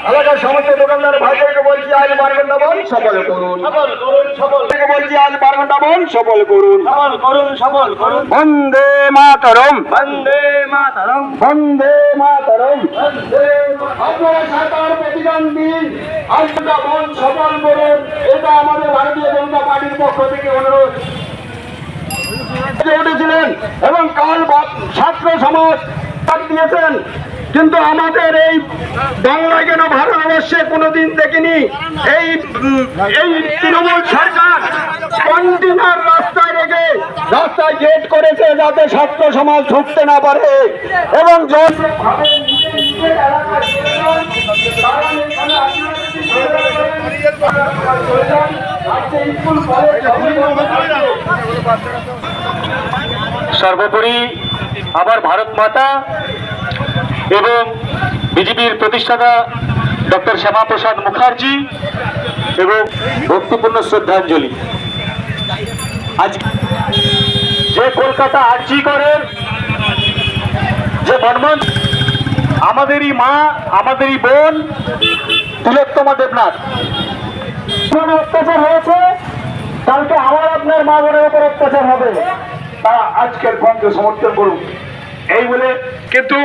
এলাকার সমস্ত দোকানদার ভাইদেরকে বলছি আজ 12 ঘন্টা বন্ধ সফল করুন। বলছি আজ 12 ঘন্টা বন্ধ সফল করুন। বন্দে মাতরম, বন্দে মাতরম, বন্দে মাতরম। আপনারা সরকার প্রতিদান দিন, আজটা বন্ধ সফল করুন। এটা আমাদের ভারতীয় জনতা পার্টির পক্ষ থেকে অনুরোধ উঠেছিলেন এবং কাল ছাত্র সমাজ দিয়েছেন, কিন্তু আমাদের এই বাংলা কেন ভারতবর্ষে কোনোদিন দেখিনি এই তৃণমূল সরকার কন্টেনার রাস্তায় রেখে রাস্তায় গেট করেছে যাতে ছাত্র সমাজ ঢুকতে না পারে এবং সর্বোপরি আবার ভারত মাতা এবং বিজেপির প্রতিষ্ঠাতা ডক্টর শ্যামাপ্রসাদ মুখার্জি এবং ভক্তিপূর্ণ শ্রদ্ধাঞ্জলি। আজ যে কলকাতা আর্জি করেন যে মনমোহন আমাদেরই মা আমাদেরই বোন তিলোত্তমা দেবনাথ অত্যাচার হয়েছে, কালকে আমার আপনার মা বোনের উপর অত্যাচার হবে, তারা আজকের বন্ধকে সমর্থন করুন এই বলে। কিন্তু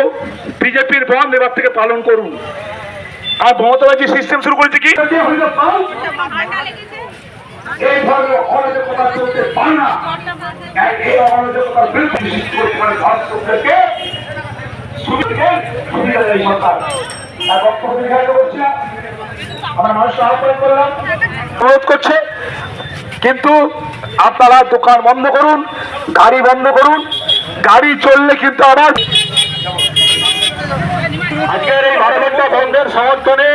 বিজেপির বন্ধ এবার থেকে পালন করুন। আর মমতা ব্যানার্জি সিস্টেম শুরু করেছে কি এই ধরনের অরাজকতা চলতে পারে না। এই অরাজকতার বিরুদ্ধে ভারতকে সুবিধা দেয় সরকার। আর বক্তব্য দীর্ঘায়িত করছি না, আমরা মানুষকে আহ্বান করলাম, অনুরোধ করছে। কিন্তু আপনারা দোকান বন্ধ করুন, গাড়ি বন্ধ করুন, গাড়ি চললে কিন্তু আবার আজকের এই ভারতবর্ষ বন্ধের সমর্থনে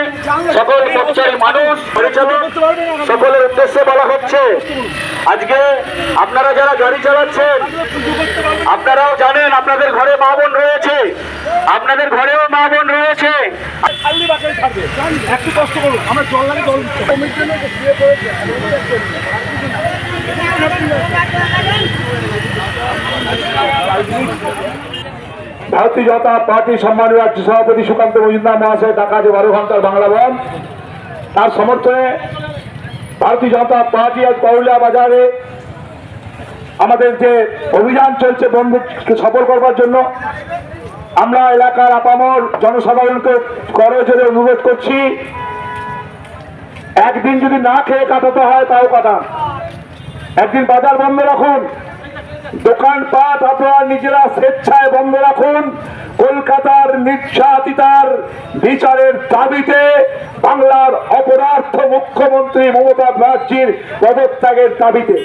সকল পর্যায়ের মানুষ পরিচালক সকলের উদ্দেশ্যে বলা হচ্ছে, আজকে আপনারা যারা গাড়ি চালাচ্ছেন আপনারাও জানেন আপনাদের ঘরে মা বোন রয়েছে, আপনাদের ঘরেও মা বোন রয়েছে। একটু কষ্ট করুন, আমরা জল লাগে জল ভারতীয় জনতা পার্টি সম্মানীয় রাজ্য সভাপতি সুকান্ত মজুমদার মহাশয় টাকা যে 12 ঘন্টার বাংলা বন্ধ, তার সমর্থনে ভারতীয় জনতা পার্টি আজ পুরুলিয়া বাজারে আমাদের যে অভিযান চলছে বন্ধকে সফল করবার জন্য, আমরা এলাকার আপামর জনসাধারণকে করজোরে অনুরোধ করছি, একদিন যদি না খেয়ে কাটাতে হয় তাও কাটান, একদিন বাজার বন্ধ রাখুন, দোকানপাট আপনারা নিজেরা স্বেচ্ছায় বন্ধ রাখুন। কলকাতার নির্যাতিতার বিচারের দাবিতে বাংলার অপরার্থ মুখ্যমন্ত্রী মমতা ব্যানার্জির পদত্যাগের দাবিতে